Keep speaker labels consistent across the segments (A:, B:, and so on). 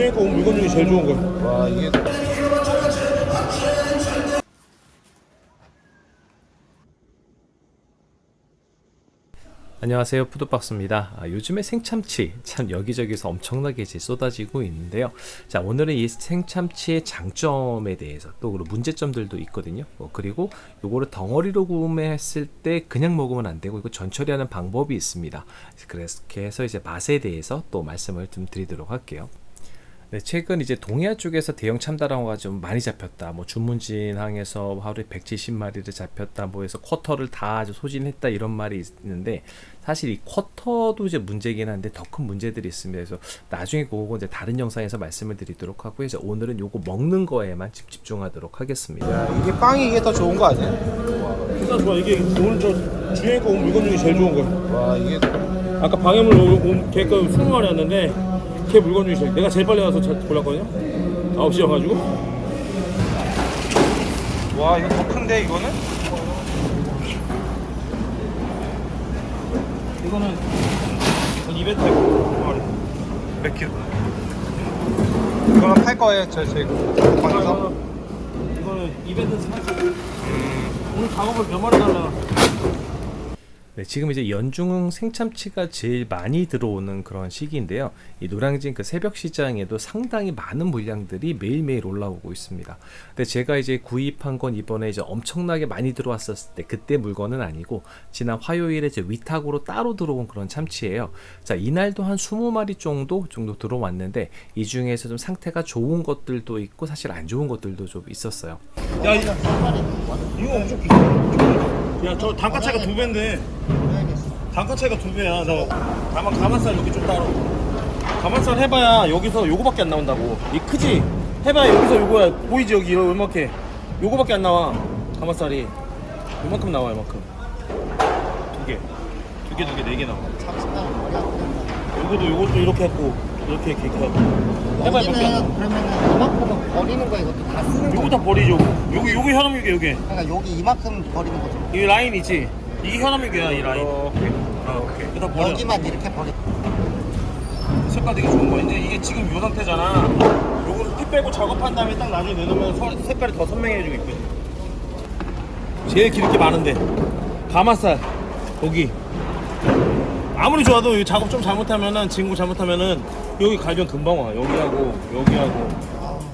A: 주행 거 물건 중에 제일 좋은 거. 와 이게
B: 안녕하세요, 푸드박스입니다. 요즘에 생참치 참 여기저기서 엄청나게 이제 쏟아지고 있는데요. 자, 오늘은 이 생참치의 장점에 대해서 또 그리고 문제점들도 있거든요. 그리고 요거를 덩어리로 구매했을 때 그냥 먹으면 안 되고 이거 전처리하는 방법이 있습니다. 그래서 이제 맛에 대해서 또 말씀을 좀 드리도록 할게요. 네, 최근 이제 동해안 쪽에서 대형 참다랑어가 좀 많이 잡혔다. 뭐 주문진항에서 하루에 170마리를 잡혔다. 뭐 해서 쿼터를 다 소진했다 이런 말이 있는데 사실 이 쿼터도 이제 문제긴 한데 더 큰 문제들이 있습니다. 그래서 나중에 그거 이제 다른 영상에서 말씀을 드리도록 하고요. 이제 오늘은 요거 먹는 거에만 집중하도록 하겠습니다.
A: 야, 이게 빵이 이게 더 좋은 거 아니야? 진짜 좋아. 이게 오늘 저 주행 거 물건 중에 제일 좋은 거. 와 이게 아까 방해물 걔거 20마리였는데 걔 물건 중에 제일 내가 제일 빨리 와서 골랐거든요. 9시 여가지고. 와 이거 더 큰데 이거는? 이거는 전 이벤트 몇 킬로? 이거는 팔 거예요, 제 방에서. 이거는 이벤트에서 살 거예요. 오늘 작업을 몇 마리 달라.
B: 네, 지금 이제 연중 생참치가 제일 많이 들어오는 그런 시기인데요. 이 노량진 그 새벽 시장에도 상당히 많은 물량들이 매일매일 올라오고 있습니다. 근데 제가 이제 구입한 건 이번에 이제 엄청나게 많이 들어왔었을 때 그때 물건은 아니고 지난 화요일에 이제 위탁으로 따로 들어온 그런 참치예요. 자, 이날도 한 20마리 정도 들어왔는데 이 중에서 좀 상태가 좋은 것들도 있고 사실 안 좋은 것들도 좀 있었어요.
A: 야, 이거 엄청 비싸. 야, 저 단가 차이가 2배인데. 단가 차이가 2배야. 너 가만살 여기 좀 따로. 가만살 해봐야 여기서 요거밖에 안 나온다고. 이 크지? 해봐야 여기서 요거야. 보이지 여기 요만큼. 요거밖에 안 나와. 가만살이 요만큼 나와. 요만큼. 2개, 4개 나와. 요것도 이렇게 했고 이렇게 하고. 해봐야 몇 개 안 나와.
C: 그러면은 이만큼은 버리는 거 이것도 다 쓰는 거.
A: 요거 다 버리죠. 여기 현암육이야 여기.
C: 그러니까 여기 이만큼 버리는 거죠.
A: 이 라인 있지? 이게 현암육이야 이 라인. 오케이. 그다 버려.
C: 여기만 이렇게 버리.
A: 색깔 되게 좋은 거. 이제 이게 지금 요 상태잖아. 요거를 피 빼고 작업한 다음에 딱 나중에 내놓으면 색깔이 더 선명해지고 있거든. 제일 기름기 많은데 가마살 거기. 아무리 좋아도 이 작업 좀 잘못하면은 진구 잘못하면은 여기 갈변 금방 와. 여기하고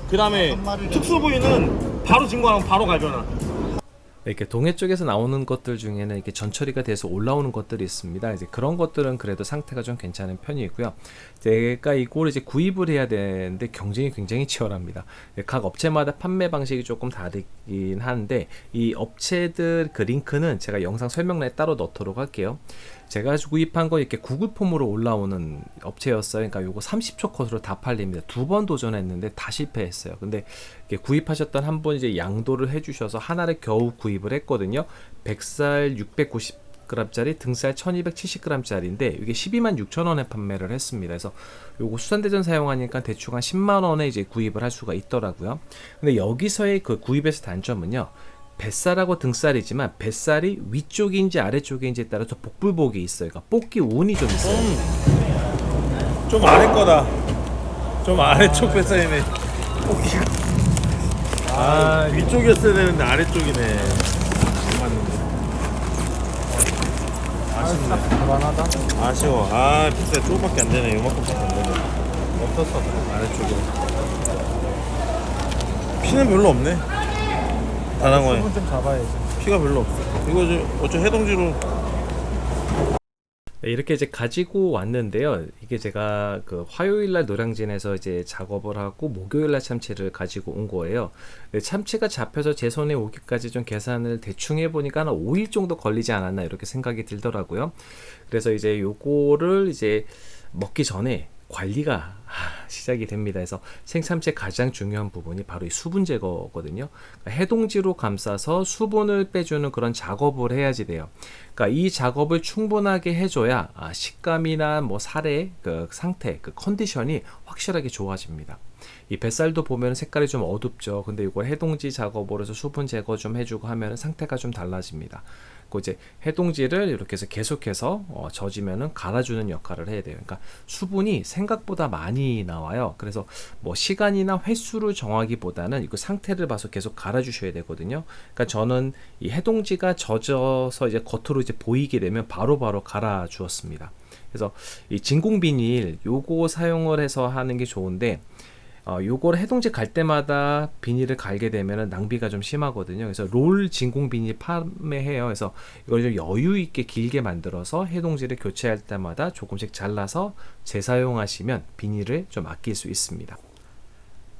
A: 그 다음에 특수 부위는 바로 진구하면 바로 갈변 와.
B: 이렇게 동해 쪽에서 나오는 것들 중에는 이렇게 전처리가 돼서 올라오는 것들이 있습니다. 이제 그런 것들은 그래도 상태가 좀 괜찮은 편이고요. 제가 이걸 이제 구입을 해야 되는데 경쟁이 굉장히 치열합니다. 각 업체마다 판매 방식이 조금 다르긴 한데 이 업체들 그 링크는 제가 영상 설명란에 따로 넣도록 할게요. 제가 구입한 거 이렇게 구글 폼으로 올라오는 업체였어요. 그러니까 요거 30초 컷으로 다 팔립니다. 2번 도전했는데 다 실패했어요. 근데 구입하셨던 한 분 이제 양도를 해주셔서 하나를 겨우 구입을 했거든요. 백살 690g짜리, 등살 1270g짜리인데 이게 126,000원에 판매를 했습니다. 그래서 요거 수산대전 사용하니까 대충 한 10만원에 이제 구입을 할 수가 있더라고요. 근데 여기서의 그 구입에서 단점은요. 뱃살하고 등살이지만 뱃살이 위쪽인지 아래쪽인지에 따라서 복불복이 있어요. 그러니까 뽑기 운이 좀 있어요.
A: 좀 아래 거다. 좀 아래쪽 뱃살이네. 뽑기가. 위쪽이었어야 되는데 아래쪽이네. 안 맞는데. 아쉽네. 아쉬워. 뱃살 조금밖에 안 되네. 요만큼밖에 안 되네. 없었어. 아래쪽에. 피는 별로 없네. 다낭어에
C: 좀 잡아야지.
A: 피가 별로 없어. 이거 어째 해동지로.
B: 네, 이렇게 이제 가지고 왔는데요. 이게 제가 그 화요일날 노량진에서 이제 작업을 하고 목요일날 참치를 가지고 온 거예요. 네, 참치가 잡혀서 제 손에 오기까지 좀 계산을 대충 해보니까 한 5일 정도 걸리지 않았나 이렇게 생각이 들더라고요. 그래서 이제 요거를 이제 먹기 전에 관리가 시작이 됩니다. 그래서 생참치의 가장 중요한 부분이 바로 이 수분 제거거든요. 그러니까 해동지로 감싸서 수분을 빼주는 그런 작업을 해야지 돼요. 그러니까 이 작업을 충분하게 해줘야 식감이나 뭐 살의 그 상태, 그 컨디션이 확실하게 좋아집니다. 이 뱃살도 보면 색깔이 좀 어둡죠. 근데 이걸 해동지 작업으로 해서 수분 제거 좀 해주고 하면 상태가 좀 달라집니다. 그 이제 해동지를 이렇게 해서 계속해서 젖으면은 갈아주는 역할을 해야 돼요. 그러니까 수분이 생각보다 많이 나와요. 그래서 뭐 시간이나 횟수를 정하기보다는 이거 상태를 봐서 계속 갈아주셔야 되거든요. 그러니까 저는 이 해동지가 젖어서 이제 겉으로 이제 보이게 되면 바로바로 갈아 주었습니다. 그래서 이 진공 비닐 요거 사용을 해서 하는 게 좋은데 요걸 해동지 갈 때마다 비닐을 갈게 되면 낭비가 좀 심하거든요. 그래서 롤 진공 비닐 판매해요. 그래서 이걸 좀 여유 있게 길게 만들어서 해동지를 교체할 때마다 조금씩 잘라서 재사용하시면 비닐을 좀 아낄 수 있습니다.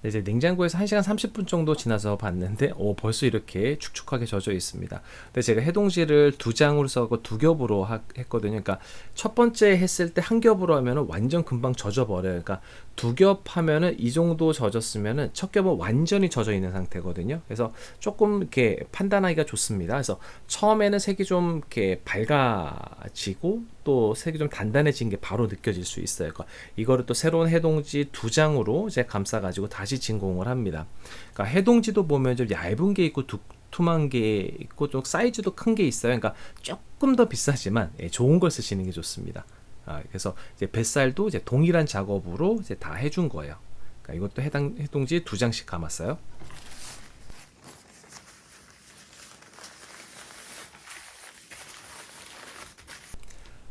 B: 이제 냉장고에서 1시간 30분 정도 지나서 봤는데 벌써 이렇게 축축하게 젖어 있습니다. 근데 제가 해동지를 2장으로 써고 2겹으로 했거든요. 그러니까 첫 번째 했을 때 한 겹으로 하면은 완전 금방 젖어 버려요. 그러니까 2겹 하면은 이 정도 젖었으면은 첫 겹은 완전히 젖어 있는 상태거든요. 그래서 조금 이렇게 판단하기가 좋습니다. 그래서 처음에는 색이 좀 이렇게 밝아지고 또 색이 좀 단단해진 게 바로 느껴질 수 있어요. 그러니까 이거를 또 새로운 해동지 2장으로 이제 감싸 가지고 다시 진공을 합니다. 그러니까 해동지도 보면 좀 얇은 게 있고 두툼한 게 있고 좀 사이즈도 큰 게 있어요. 그러니까 조금 더 비싸지만 좋은 걸 쓰시는 게 좋습니다. 그래서 이제 뱃살도 이제 동일한 작업으로 이제 다 해준 거예요. 그러니까 이것도 해동지 2장씩 감았어요.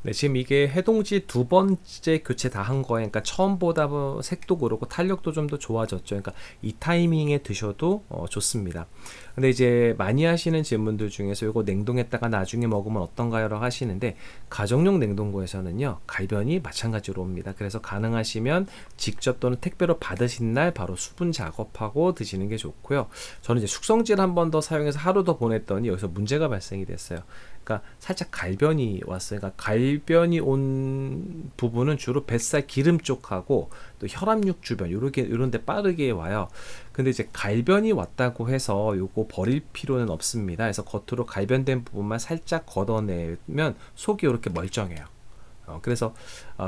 B: 네, 지금 이게 해동지 2번째 교체 다 한 거예요. 그러니까 처음보다 색도 그렇고 탄력도 좀 더 좋아졌죠. 그러니까 이 타이밍에 드셔도 좋습니다. 근데 이제 많이 하시는 질문들 중에서 이거 냉동했다가 나중에 먹으면 어떤가요? 라고 하시는데 가정용 냉동고에서는요 갈변이 마찬가지로 옵니다. 그래서 가능하시면 직접 또는 택배로 받으신 날 바로 수분 작업하고 드시는 게 좋고요. 저는 이제 숙성지를 한 번 더 사용해서 하루 더 보냈더니 여기서 문제가 발생이 됐어요. 그러니까 살짝 갈변이 왔어요. 그러니까 갈변이 온 부분은 주로 뱃살 기름 쪽하고 또 혈압육 주변 이런 데 빠르게 와요. 근데 이제 갈변이 왔다고 해서 요거 버릴 필요는 없습니다. 그래서 겉으로 갈변된 부분만 살짝 걷어내면 속이 이렇게 멀쩡해요. 그래서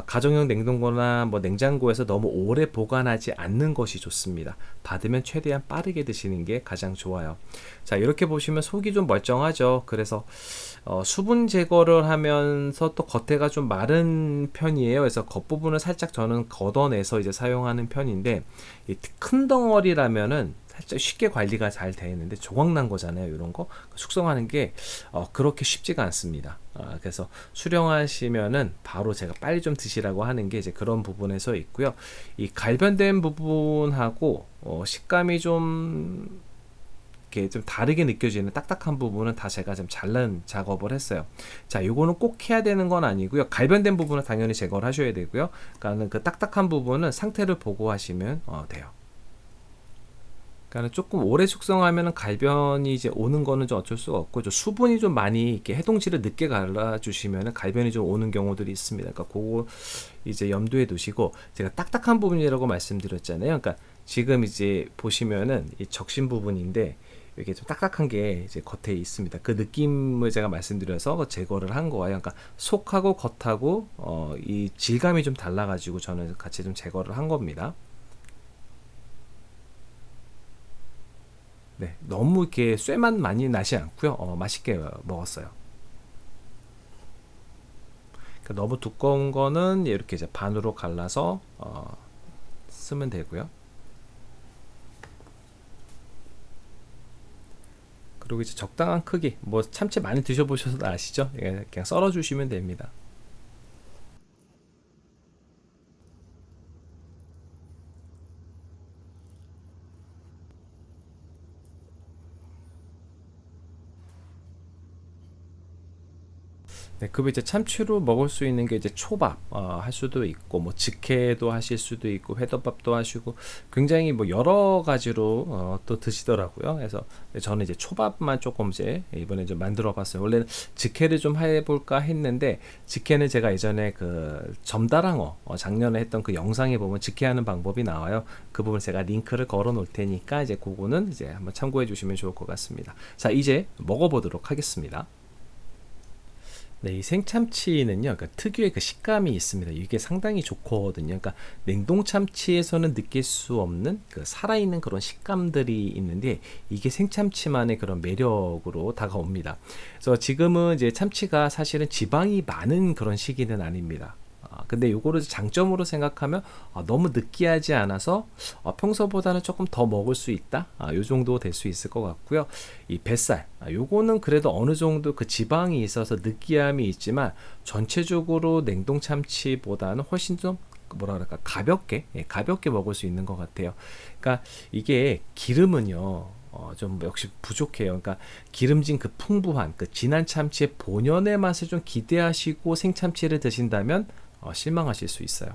B: 가정용 냉동고나 뭐 냉장고에서 너무 오래 보관하지 않는 것이 좋습니다. 받으면 최대한 빠르게 드시는 게 가장 좋아요. 자, 이렇게 보시면 속이 좀 멀쩡하죠. 그래서 수분 제거를 하면서 또 겉에가 좀 마른 편이에요. 그래서 겉부분을 살짝 저는 걷어내서 이제 사용하는 편인데 이 큰 덩어리라면은 살짝 쉽게 관리가 잘 되어 있는데 조각난 거잖아요. 이런 거 숙성하는 게 그렇게 쉽지가 않습니다. 그래서 수령하시면은 바로 제가 빨리 좀 드시라고 하는 게 이제 그런 부분에서 있고요. 이 갈변된 부분하고 식감이 좀 이렇게 좀 다르게 느껴지는 딱딱한 부분은 다 제가 좀 잘라는 작업을 했어요. 자, 요거는 꼭 해야 되는 건 아니고요. 갈변된 부분은 당연히 제거를 하셔야 되고요. 그러니까 그 딱딱한 부분은 상태를 보고 하시면 돼요. 그러니까 조금 오래 숙성하면 갈변이 이제 오는 거는 좀 어쩔 수가 없고, 수분이 좀 많이 이렇게 해동지를 늦게 갈아주시면 갈변이 좀 오는 경우들이 있습니다. 그러니까 그거 이제 염두에 두시고, 제가 딱딱한 부분이라고 말씀드렸잖아요. 그러니까 지금 이제 보시면은 이 적신 부분인데 이렇게 좀 딱딱한 게 이제 겉에 있습니다. 그 느낌을 제가 말씀드려서 제거를 한 거예요. 그러니까 속하고 겉하고 이 질감이 좀 달라가지고 저는 같이 좀 제거를 한 겁니다. 네, 너무 이렇게 쇠맛 많이 나지 않고요. 맛있게 먹었어요. 그러니까 너무 두꺼운 거는 이렇게 이제 반으로 갈라서 쓰면 되고요. 그리고 이제 적당한 크기, 뭐 참치 많이 드셔보셔서 아시죠? 그냥 썰어 주시면 됩니다. 네, 그 이제 참치로 먹을 수 있는 게 이제 초밥 할 수도 있고, 뭐 직회도 하실 수도 있고, 회덮밥도 하시고, 굉장히 뭐 여러 가지로 또 드시더라고요. 그래서 저는 이제 초밥만 조금 이제 이번에 좀 만들어봤어요. 원래는 직회를 좀 해볼까 했는데, 직회는 제가 예전에 그 점다랑어 작년에 했던 그 영상에 보면 직회하는 방법이 나와요. 그 부분 제가 링크를 걸어 놓을 테니까 이제 그거는 이제 한번 참고해 주시면 좋을 것 같습니다. 자, 이제 먹어보도록 하겠습니다. 네, 이 생참치는요, 그러니까 특유의 그 식감이 있습니다. 이게 상당히 좋거든요. 그러니까 냉동 참치에서는 느낄 수 없는 그 살아있는 그런 식감들이 있는데 이게 생참치만의 그런 매력으로 다가옵니다. 그래서 지금은 이제 참치가 사실은 지방이 많은 그런 시기는 아닙니다. 근데 요거를 장점으로 생각하면 너무 느끼하지 않아서 평소보다는 조금 더 먹을 수 있다. 요 정도 될 수 있을 것 같고요. 이 뱃살, 요거는 그래도 어느 정도 그 지방이 있어서 느끼함이 있지만 전체적으로 냉동 참치보다는 훨씬 좀 뭐라 그럴까 가볍게 먹을 수 있는 것 같아요. 그러니까 이게 기름은요. 좀 역시 부족해요. 그러니까 기름진 그 풍부한 그 진한 참치의 본연의 맛을 좀 기대하시고 생참치를 드신다면 실망하실 수 있어요.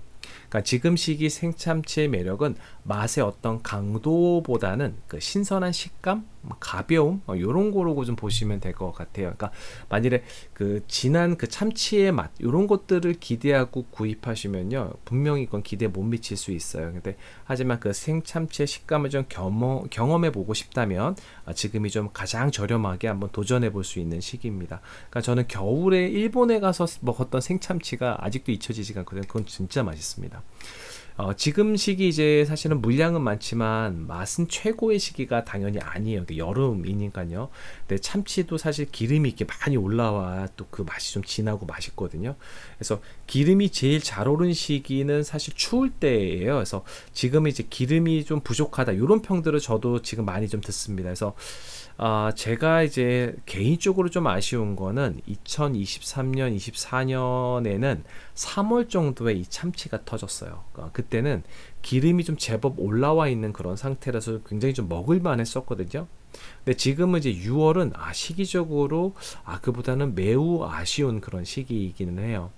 B: 그러니까 지금 시기 생참치의 매력은 맛의 어떤 강도보다는 그 신선한 식감, 가벼움 이런 거로 좀 보시면 될 것 같아요. 그러니까 만일에 그 진한 그 참치의 맛 이런 것들을 기대하고 구입하시면요 분명히 이건 기대 못 미칠 수 있어요. 근데 하지만 그 생참치의 식감을 좀 경험해 보고 싶다면 지금이 좀 가장 저렴하게 한번 도전해 볼 수 있는 시기입니다. 그러니까 저는 겨울에 일본에 가서 먹었던 생참치가 아직도 잊혀지지가 않거든요. 그건 진짜 맛있습니다. 지금 시기 이제 사실은 물량은 많지만 맛은 최고의 시기가 당연히 아니에요. 여름이니까요. 근데 참치도 사실 기름이 이렇게 많이 올라와 또 그 맛이 좀 진하고 맛있거든요. 그래서 기름이 제일 잘 오른 시기는 사실 추울 때예요. 그래서 지금 이제 기름이 좀 부족하다 이런 평들을 저도 지금 많이 좀 듣습니다. 그래서 제가 이제 개인적으로 좀 아쉬운 거는 2023년, 24년에는 3월 정도에 이 참치가 터졌어요. 그때는 기름이 좀 제법 올라와 있는 그런 상태라서 굉장히 좀 먹을만 했었거든요. 근데 지금은 이제 6월은 시기적으로 그보다는 매우 아쉬운 그런 시기이기는 해요.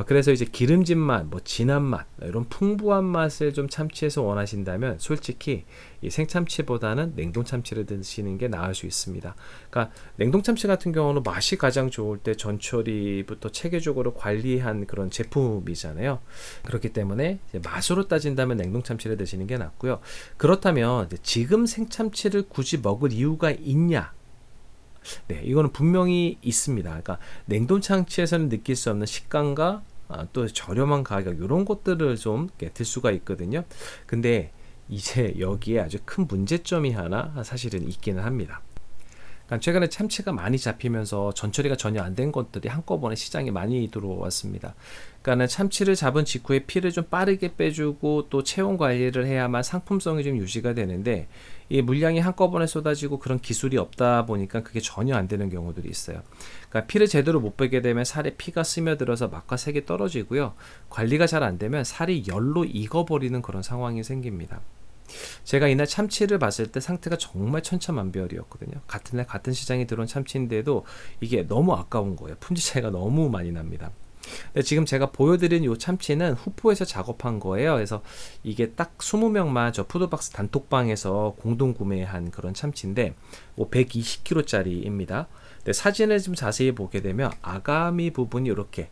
B: 그래서 이제 기름진 맛, 뭐 진한 맛, 이런 풍부한 맛을 좀 참치에서 원하신다면 솔직히 이 생참치보다는 냉동 참치를 드시는 게 나을 수 있습니다. 그러니까 냉동 참치 같은 경우는 맛이 가장 좋을 때 전처리부터 체계적으로 관리한 그런 제품이잖아요. 그렇기 때문에 이제 맛으로 따진다면 냉동 참치를 드시는 게 낫고요. 그렇다면 이제 지금 생참치를 굳이 먹을 이유가 있냐? 네, 이거는 분명히 있습니다. 그러니까 냉동 참치에서는 느낄 수 없는 식감과 또 저렴한 가격 이런 것들을 좀 들 수가 있거든요. 근데 이제 여기에 아주 큰 문제점이 하나 사실은 있기는 합니다. 그러니까 최근에 참치가 많이 잡히면서 전처리가 전혀 안 된 것들이 한꺼번에 시장에 많이 들어왔습니다. 그러니까 참치를 잡은 직후에 피를 좀 빠르게 빼주고 또 체온 관리를 해야만 상품성이 좀 유지가 되는데 이 물량이 한꺼번에 쏟아지고 그런 기술이 없다 보니까 그게 전혀 안 되는 경우들이 있어요. 그러니까 피를 제대로 못 빼게 되면 살에 피가 스며들어서 맛과 색이 떨어지고요. 관리가 잘 안 되면 살이 열로 익어버리는 그런 상황이 생깁니다. 제가 이날 참치를 봤을 때 상태가 정말 천차만별이었거든요. 같은 날 같은 시장에 들어온 참치인데도 이게 너무 아까운 거예요. 품질 차이가 너무 많이 납니다. 근데 지금 제가 보여드린 이 참치는 후포에서 작업한 거예요. 그래서 이게 딱 20명만 저 푸드박스 단톡방에서 공동 구매한 그런 참치인데 120kg짜리입니다. 근데 사진을 좀 자세히 보게 되면 아가미 부분이 이렇게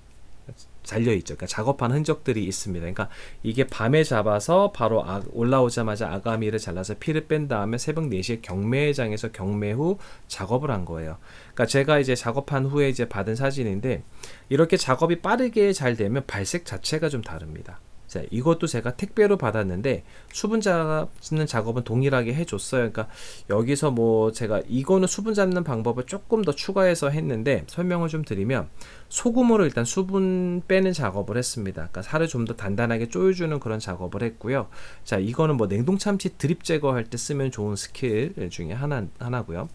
B: 잘려있죠. 그러니까 작업한 흔적들이 있습니다. 그러니까 이게 밤에 잡아서 바로 올라오자마자 아가미를 잘라서 피를 뺀 다음에 새벽 4시에 경매장에서 경매 후 작업을 한 거예요. 그러니까 제가 이제 작업한 후에 이제 받은 사진인데 이렇게 작업이 빠르게 잘 되면 발색 자체가 좀 다릅니다. 자, 이것도 제가 택배로 받았는데 수분 잡는 작업은 동일하게 해줬어요. 그러니까 여기서 뭐 제가 이거는 수분 잡는 방법을 조금 더 추가해서 했는데 설명을 좀 드리면 소금으로 일단 수분 빼는 작업을 했습니다. 그러니까 살을 좀 더 단단하게 조여주는 그런 작업을 했고요. 자, 이거는 뭐 냉동 참치 드립 제거할 때 쓰면 좋은 스킬 중에 하나고요.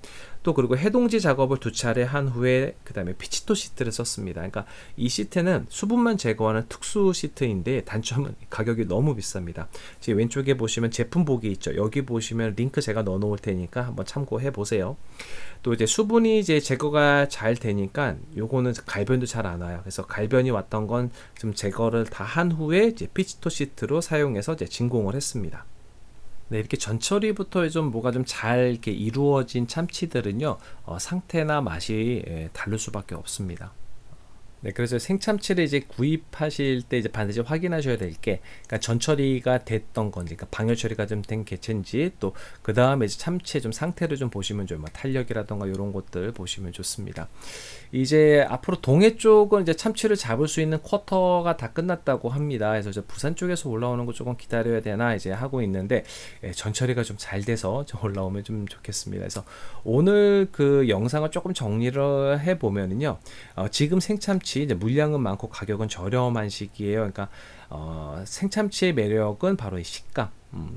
B: 또 그리고 해동지 작업을 2차례 한 후에 그 다음에 피치토 시트를 썼습니다. 그러니까 이 시트는 수분만 제거하는 특수 시트인데 단점은 가격이 너무 비쌉니다. 지금 왼쪽에 보시면 제품 보기 있죠. 여기 보시면 링크 제가 넣어 놓을 테니까 한번 참고해 보세요. 또 이제 수분이 이제 제거가 잘 되니까 요거는 갈변도 잘 안 와요. 그래서 갈변이 왔던 건 좀 제거를 다 한 후에 이제 피치토 시트로 사용해서 이제 진공을 했습니다. 네, 이렇게 전처리부터 좀 뭐가 좀 잘 이렇게 이루어진 참치들은요, 상태나 맛이 다를 수밖에 없습니다. 네, 그래서 생참치를 이제 구입하실 때 이제 반드시 확인하셔야 될 게, 그러니까 전처리가 됐던 건지, 그러니까 방열 처리가 좀 된 개체인지, 또 그 다음에 이제 참치의 좀 상태를 좀 보시면 좀 탄력이라던가 이런 것들 보시면 좋습니다. 이제 앞으로 동해 쪽은 이제 참치를 잡을 수 있는 쿼터가 다 끝났다고 합니다. 그래서 이제 부산 쪽에서 올라오는 거 조금 기다려야 되나 이제 하고 있는데, 전처리가 좀 잘 돼서 좀 올라오면 좀 좋겠습니다. 그래서 오늘 그 영상을 조금 정리를 해 보면은요, 지금 생참치 이제 물량은 많고 가격은 저렴한 시기예요. 그러니까 생참치의 매력은 바로 이 식감,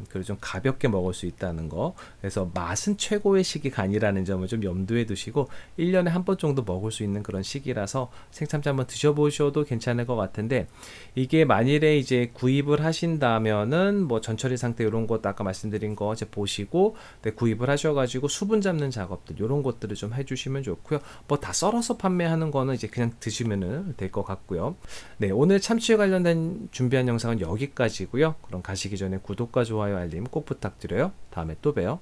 B: 그리고 좀 가볍게 먹을 수 있다는 거. 그래서 맛은 최고의 시기가 아니라는 점을 좀 염두에 두시고 1년에 한 번 정도 먹을 수 있는 그런 시기라서 생참치 한번 드셔보셔도 괜찮을 것 같은데, 이게 만일에 이제 구입을 하신다면은 뭐 전처리 상태 이런 것 아까 말씀드린 거 이제 보시고, 네, 구입을 하셔가지고 수분 잡는 작업들 이런 것들을 좀 해주시면 좋고요. 뭐 다 썰어서 판매하는 거는 이제 그냥 드시면은 될 것 같고요. 네, 오늘 참치에 관련된 준비한 영상은 여기까지고요. 그럼 가시기 전에 구독과 좋아요, 알림 꼭 부탁드려요. 다음에 또 봬요.